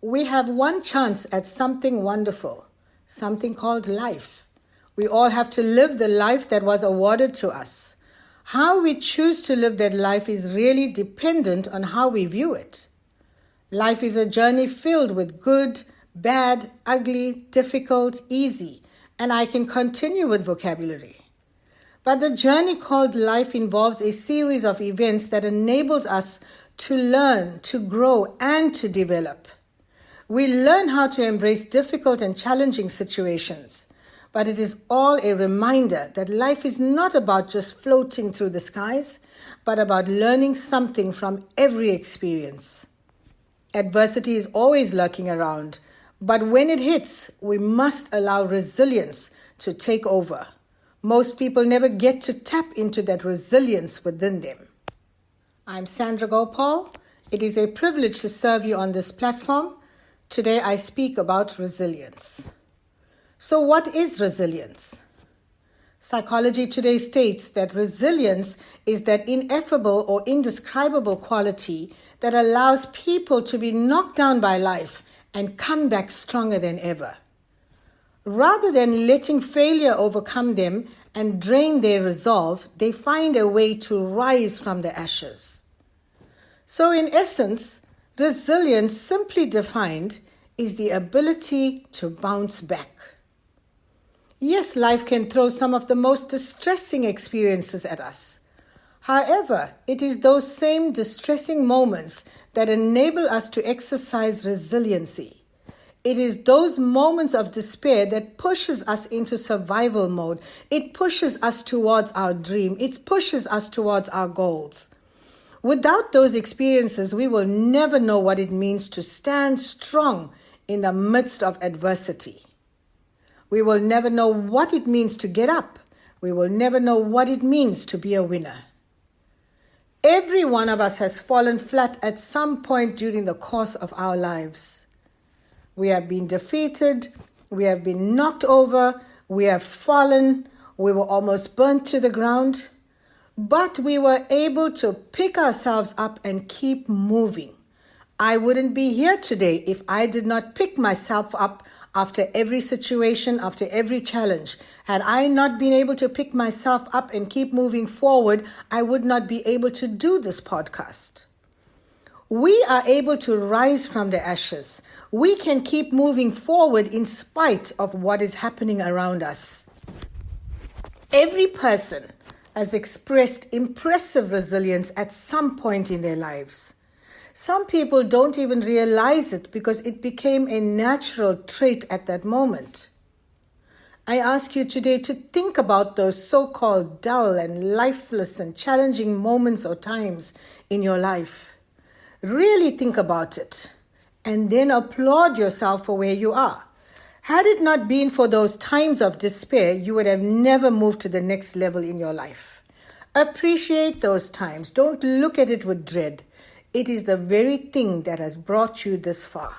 We have one chance at something wonderful, something called life. We all have to live the life that was awarded to us. How we choose to live that life is really dependent on how we view it. Life is a journey filled with good, bad, ugly, difficult, easy, and I can continue with vocabulary. But the journey called life involves a series of events that enables us to learn, to grow, and to develop. We learn how to embrace difficult and challenging situations, but it is all a reminder that life is not about just floating through the skies, but about learning something from every experience. Adversity is always lurking around, but when it hits, we must allow resilience to take over. Most people never get to tap into that resilience within them. I'm Sandra Gopal. It is a privilege to serve you on this platform. Today I speak about resilience. So what is resilience? Psychology Today states that resilience is that ineffable or indescribable quality that allows people to be knocked down by life and come back stronger than ever. Rather than letting failure overcome them and drain their resolve, they find a way to rise from the ashes. So in essence, resilience, simply defined, is the ability to bounce back. Yes, life can throw some of the most distressing experiences at us. However, it is those same distressing moments that enable us to exercise resiliency. It is those moments of despair that pushes us into survival mode. It pushes us towards our dream. It pushes us towards our goals. Without those experiences, we will never know what it means to stand strong in the midst of adversity. We will never know what it means to get up. We will never know what it means to be a winner. Every one of us has fallen flat at some point during the course of our lives. We have been defeated, we have been knocked over, we have fallen, we were almost burnt to the ground, but we were able to pick ourselves up and keep moving. I wouldn't be here today if I did not pick myself up after every situation, after every challenge. Had I not been able to pick myself up and keep moving forward, I would not be able to do this podcast. We are able to rise from the ashes. We can keep moving forward in spite of what is happening around us. Every person has expressed impressive resilience at some point in their lives. Some people don't even realize it because it became a natural trait at that moment. I ask you today to think about those so-called dull and lifeless and challenging moments or times in your life. Really think about it and then applaud yourself for where you are. Had it not been for those times of despair, you would have never moved to the next level in your life. Appreciate those times. Don't look at it with dread. It is the very thing that has brought you this far.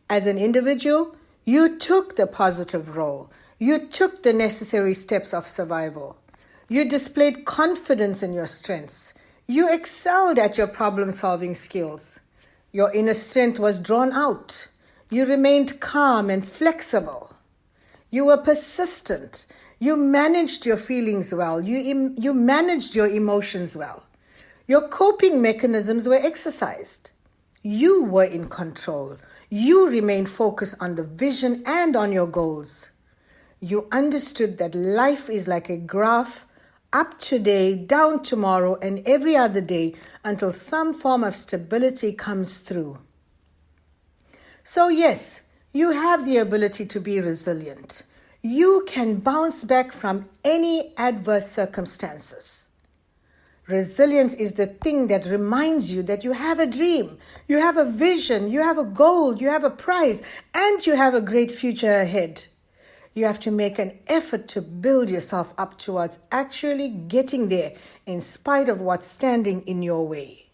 As an individual, you took the positive role. You took the necessary steps of survival. You displayed confidence in your strengths. You excelled at your problem-solving skills. Your inner strength was drawn out. You remained calm and flexible. You were persistent. You managed your feelings well. You managed your emotions well. Your coping mechanisms were exercised. You were in control. You remained focused on the vision and on your goals. You understood that life is like a graph, up today, down tomorrow, and every other day until some form of stability comes through. So yes, you have the ability to be resilient. You can bounce back from any adverse circumstances. Resilience is the thing that reminds you that you have a dream, you have a vision, you have a goal, you have a prize, and you have a great future ahead. You have to make an effort to build yourself up towards actually getting there in spite of what's standing in your way.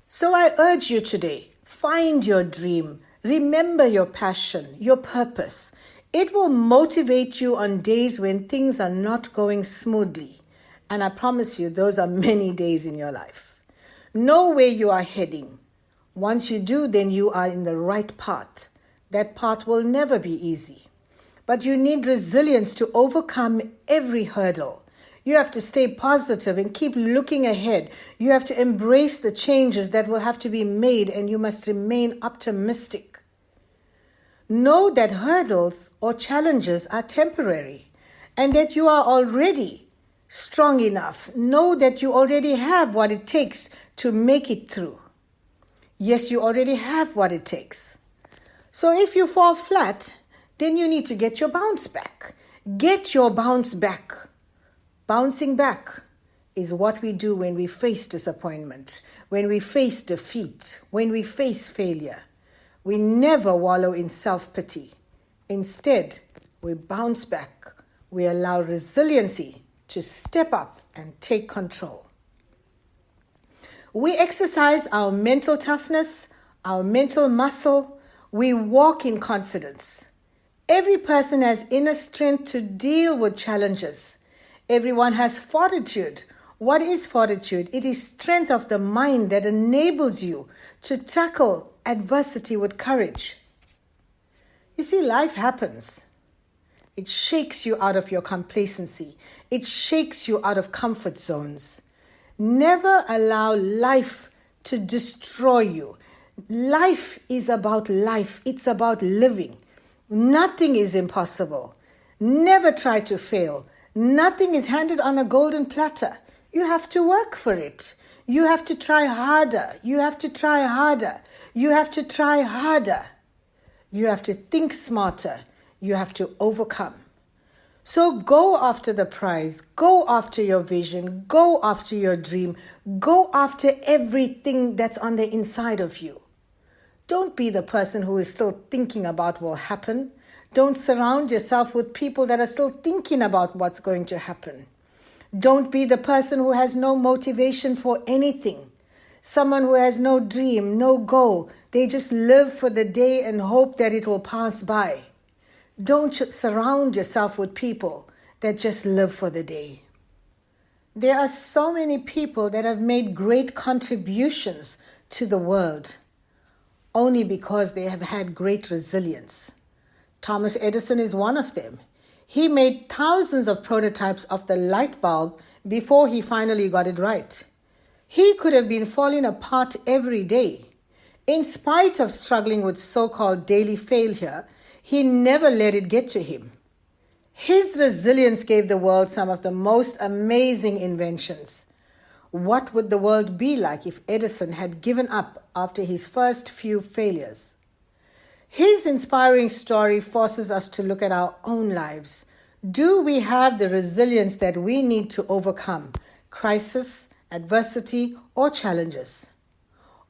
So I urge you today, find your dream, remember your passion, your purpose. It will motivate you on days when things are not going smoothly. And I promise you, those are many days in your life. Know where you are heading. Once you do, then you are in the right path. That path will never be easy. But you need resilience to overcome every hurdle. You have to stay positive and keep looking ahead. You have to embrace the changes that will have to be made, and you must remain optimistic. Know that hurdles or challenges are temporary and that you are already strong enough. Know that you already have what it takes to make it through. Yes, you already have what it takes. So if you fall flat, then you need to get your bounce back. Get your bounce back. Bouncing back is what we do when we face disappointment, when we face defeat, when we face failure. We never wallow in self-pity. Instead, we bounce back. We allow resiliency to step up and take control. We exercise our mental toughness, our mental muscle. We walk in confidence. Every person has inner strength to deal with challenges. Everyone has fortitude. What is fortitude? It is strength of the mind that enables you to tackle adversity with courage. You see, life happens. It shakes you out of your complacency. It shakes you out of comfort zones. Never allow life to destroy you. Life is about life. It's about living. Nothing is impossible. Never try to fail. Nothing is handed on a golden platter. You have to work for it. You have to try harder. You have to try harder. You have to try harder. You have to think smarter. You have to overcome. So go after the prize. Go after your vision. Go after your dream. Go after everything that's on the inside of you. Don't be the person who is still thinking about what will happen. Don't surround yourself with people that are still thinking about what's going to happen. Don't be the person who has no motivation for anything. Someone who has no dream, no goal. They just live for the day and hope that it will pass by. Don't surround yourself with people that just live for the day. There are so many people that have made great contributions to the world only because they have had great resilience. Thomas Edison is one of them. He made thousands of prototypes of the light bulb before he finally got it right. He could have been falling apart every day. In spite of struggling with so-called daily failure, he never let it get to him. His resilience gave the world some of the most amazing inventions. What would the world be like if Edison had given up after his first few failures? His inspiring story forces us to look at our own lives. Do we have the resilience that we need to overcome crisis, adversity, or challenges?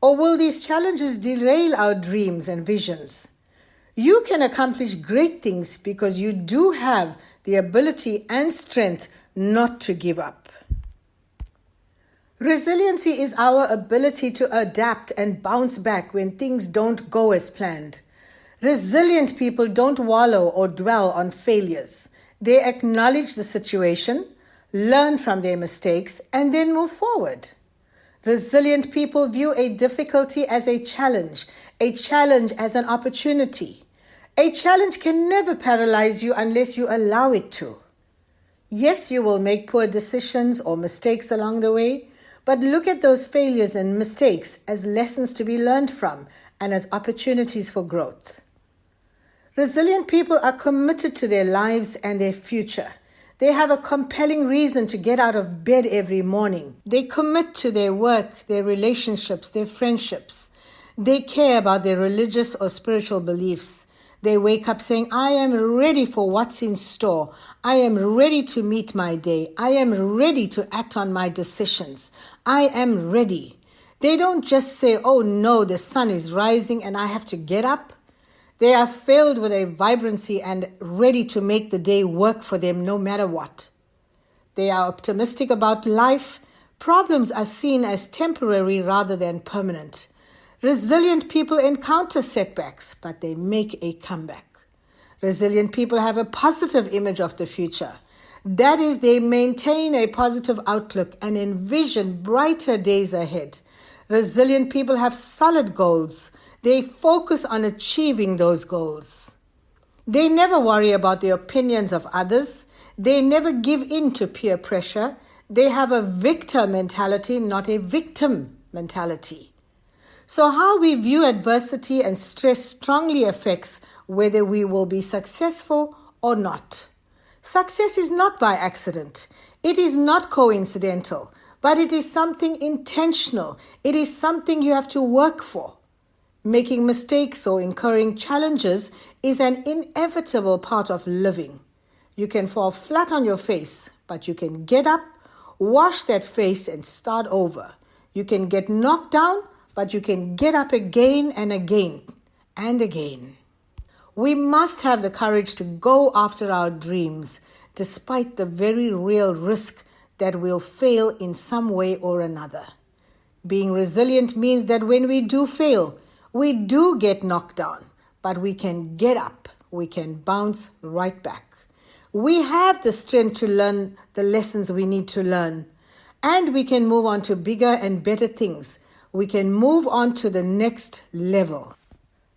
Or will these challenges derail our dreams and visions? You can accomplish great things because you do have the ability and strength not to give up. Resiliency is our ability to adapt and bounce back when things don't go as planned. Resilient people don't wallow or dwell on failures. They acknowledge the situation, learn from their mistakes, and then move forward. Resilient people view a difficulty as a challenge as an opportunity. A challenge can never paralyze you unless you allow it to. Yes, you will make poor decisions or mistakes along the way, but look at those failures and mistakes as lessons to be learned from and as opportunities for growth. Resilient people are committed to their lives and their future. They have a compelling reason to get out of bed every morning. They commit to their work, their relationships, their friendships. They care about their religious or spiritual beliefs. They wake up saying, I am ready for what's in store. I am ready to meet my day. I am ready to act on my decisions. I am ready. They don't just say, oh no, the sun is rising and I have to get up. They are filled with a vibrancy and ready to make the day work for them no matter what. They are optimistic about life. Problems are seen as temporary rather than permanent. Resilient people encounter setbacks, but they make a comeback. Resilient people have a positive image of the future. That is, they maintain a positive outlook and envision brighter days ahead. Resilient people have solid goals. They focus on achieving those goals. They never worry about the opinions of others. They never give in to peer pressure. They have a victor mentality, not a victim mentality. So how we view adversity and stress strongly affects whether we will be successful or not. Success is not by accident. It is not coincidental, but it is something intentional. It is something you have to work for. Making mistakes or incurring challenges is an inevitable part of living. You can fall flat on your face, but you can get up, wash that face and start over. You can get knocked down, but you can get up again and again and again. We must have the courage to go after our dreams, despite the very real risk that we'll fail in some way or another. Being resilient means that when we do fail, we do get knocked down, but we can get up, we can bounce right back. We have the strength to learn the lessons we need to learn, and we can move on to bigger and better things. We can move on to the next level.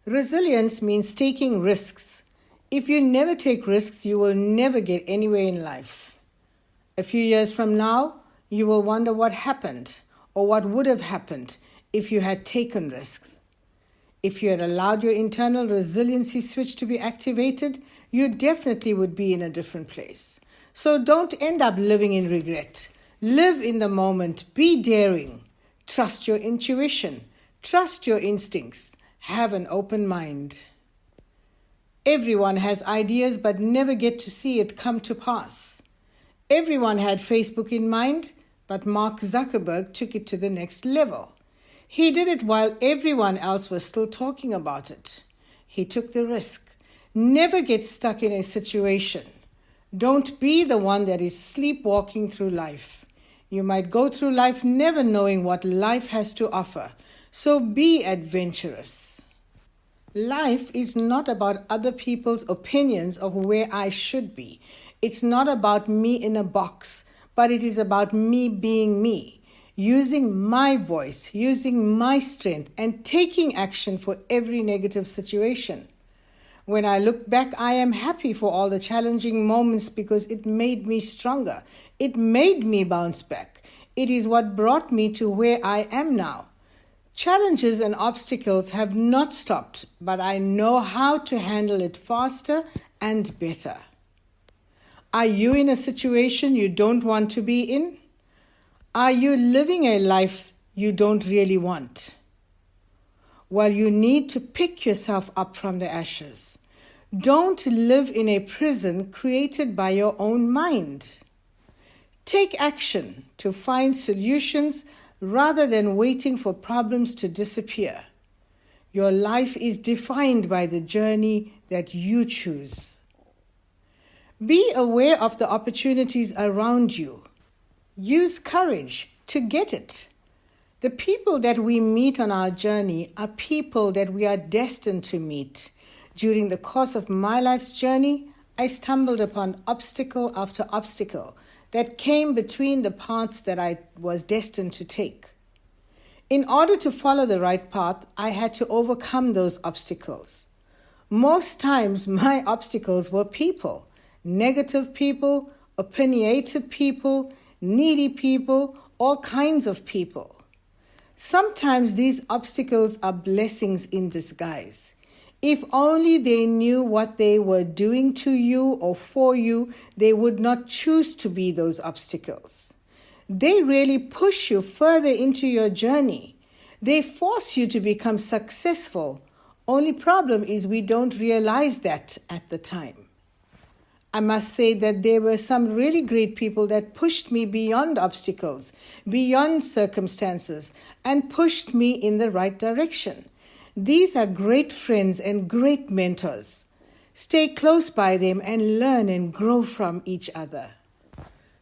Resilience means taking risks. If you never take risks, you will never get anywhere in life. A few years from now, you will wonder what happened or what would have happened if you had taken risks. If you had allowed your internal resiliency switch to be activated, you definitely would be in a different place. So don't end up living in regret. Live in the moment. Be daring. Trust your intuition. Trust your instincts. Have an open mind. Everyone has ideas but never get to see it come to pass. Everyone had Facebook in mind, but Mark Zuckerberg took it to the next level. He did it while everyone else was still talking about it. He took the risk. Never get stuck in a situation. Don't be the one that is sleepwalking through life. You might go through life never knowing what life has to offer. So be adventurous. Life is not about other people's opinions of where I should be. It's not about me in a box, but it is about me being me, using my voice, using my strength, and taking action for every negative situation. When I look back, I am happy for all the challenging moments because it made me stronger. It made me bounce back. It is what brought me to where I am now. Challenges and obstacles have not stopped, but I know how to handle it faster and better. Are you in a situation you don't want to be in? Are you living a life you don't really want? Well, you need to pick yourself up from the ashes. Don't live in a prison created by your own mind. Take action to find solutions rather than waiting for problems to disappear. Your life is defined by the journey that you choose. Be aware of the opportunities around you. Use courage to get it. The people that we meet on our journey are people that we are destined to meet. During the course of my life's journey, I stumbled upon obstacle after obstacle that came between the paths that I was destined to take. In order to follow the right path, I had to overcome those obstacles. Most times, my obstacles were people, negative people, opinionated people, needy people, all kinds of people. Sometimes these obstacles are blessings in disguise. If only they knew what they were doing to you or for you, they would not choose to be those obstacles. They really push you further into your journey. They force you to become successful. Only problem is we don't realize that at the time. I must say that there were some really great people that pushed me beyond obstacles, beyond circumstances, and pushed me in the right direction. These are great friends and great mentors. Stay close by them and learn and grow from each other.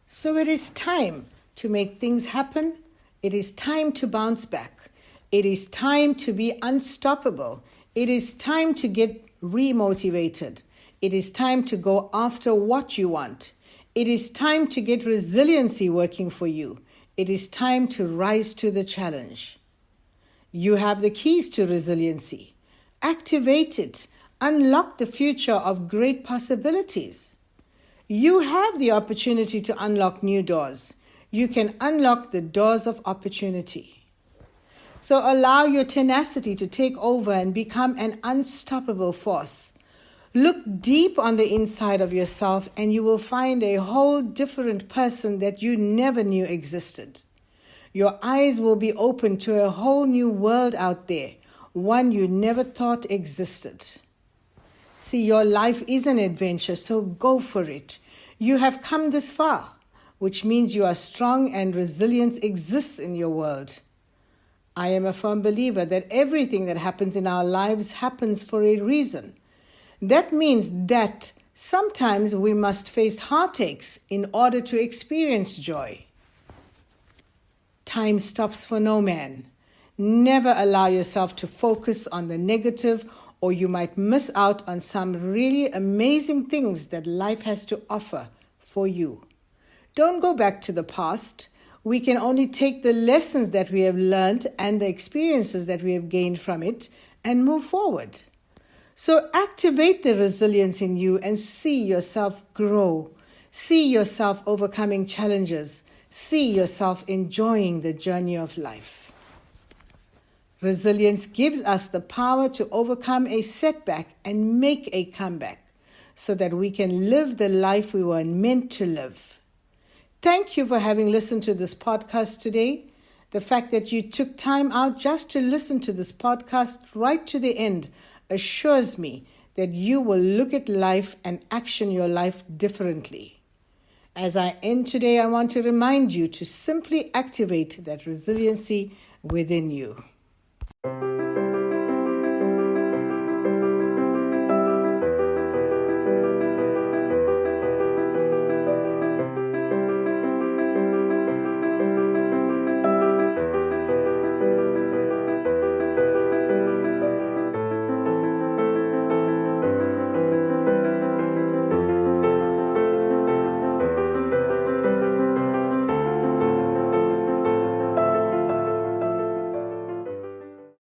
So it is time to make things happen. It is time to bounce back. It is time to be unstoppable. It is time to get remotivated. It is time to go after what you want. It is time to get resiliency working for you. It is time to rise to the challenge. You have the keys to resiliency. Activate it. Unlock the future of great possibilities. You have the opportunity to unlock new doors. You can unlock the doors of opportunity. So allow your tenacity to take over and become an unstoppable force. Look deep on the inside of yourself and you will find a whole different person that you never knew existed. Your eyes will be open to a whole new world out there, one you never thought existed. See, your life is an adventure, so go for it. You have come this far, which means you are strong and resilience exists in your world. I am a firm believer that everything that happens in our lives happens for a reason. That means that sometimes we must face heartaches in order to experience joy. Time stops for no man. Never allow yourself to focus on the negative, or you might miss out on some really amazing things that life has to offer for you. Don't go back to the past. We can only take the lessons that we have learned and the experiences that we have gained from it and move forward. So activate the resilience in you and see yourself grow. See yourself overcoming challenges. See yourself enjoying the journey of life. Resilience gives us the power to overcome a setback and make a comeback so that we can live the life we were meant to live. Thank you for having listened to this podcast today. The fact that you took time out just to listen to this podcast right to the end assures me that you will look at life and action your life differently. As I end today, I want to remind you to simply activate that resiliency within you.